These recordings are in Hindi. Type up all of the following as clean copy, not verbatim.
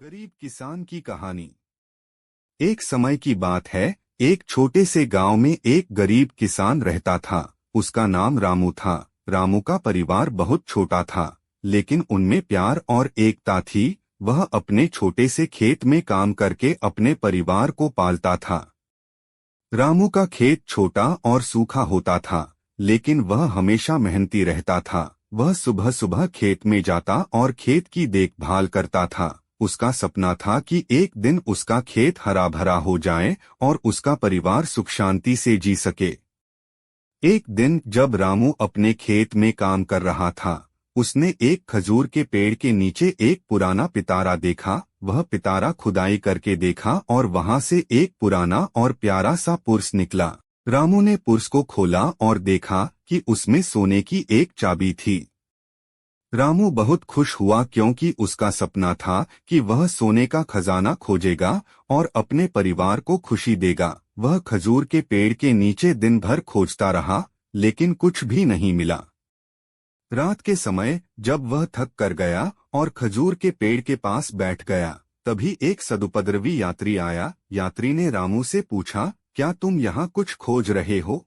गरीब किसान की कहानी। एक समय की बात है। एक छोटे से गांव में एक गरीब किसान रहता था। उसका नाम रामू था। रामू का परिवार बहुत छोटा था, लेकिन उनमें प्यार और एकता थी। वह अपने छोटे से खेत में काम करके अपने परिवार को पालता था। रामू का खेत छोटा और सूखा होता था, लेकिन वह हमेशा मेहनती रहता था। वह सुबह सुबह खेत में जाता और खेत की देखभाल करता था। उसका सपना था कि एक दिन उसका खेत हरा भरा हो जाए और उसका परिवार सुख शांति से जी सके। एक दिन जब रामू अपने खेत में काम कर रहा था, उसने एक खजूर के पेड़ के नीचे एक पुराना पितारा देखा। वह पितारा खुदाई करके देखा और वहां से एक पुराना और प्यारा सा पुर्स निकला। रामू ने पुर्स को खोला और देखा कि उसमें सोने की एक चाबी थी। रामू बहुत खुश हुआ क्योंकि उसका सपना था कि वह सोने का खजाना खोजेगा और अपने परिवार को खुशी देगा। वह खजूर के पेड़ के नीचे दिन भर खोजता रहा, लेकिन कुछ भी नहीं मिला। रात के समय जब वह थक कर गया और खजूर के पेड़ के पास बैठ गया, तभी एक सदुपद्रवी यात्री आया। यात्री ने रामू से पूछा, क्या तुम यहाँ कुछ खोज रहे हो?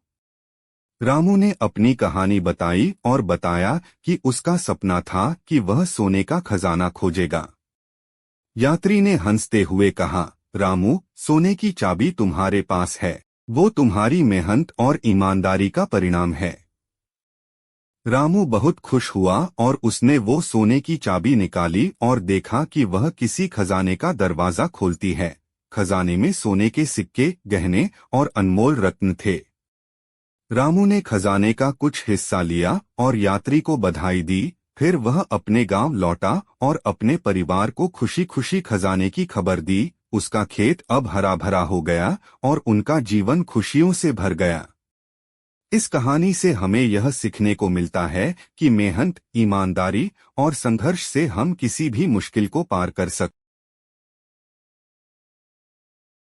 रामू ने अपनी कहानी बताई और बताया कि उसका सपना था कि वह सोने का खजाना खोजेगा। यात्री ने हंसते हुए कहा, रामू, सोने की चाबी तुम्हारे पास है। वो तुम्हारी मेहनत और ईमानदारी का परिणाम है। रामू बहुत खुश हुआ और उसने वो सोने की चाबी निकाली और देखा कि वह किसी खजाने का दरवाजा खोलती है। खजाने में सोने के सिक्के, गहने और अनमोल रत्न थे। रामू ने खजाने का कुछ हिस्सा लिया और यात्री को बधाई दी। फिर वह अपने गांव लौटा और अपने परिवार को खुशी खुशी खजाने की खबर दी। उसका खेत अब हरा भरा हो गया और उनका जीवन खुशियों से भर गया। इस कहानी से हमें यह सीखने को मिलता है कि मेहनत, ईमानदारी और संघर्ष से हम किसी भी मुश्किल को पार कर सकते हैं।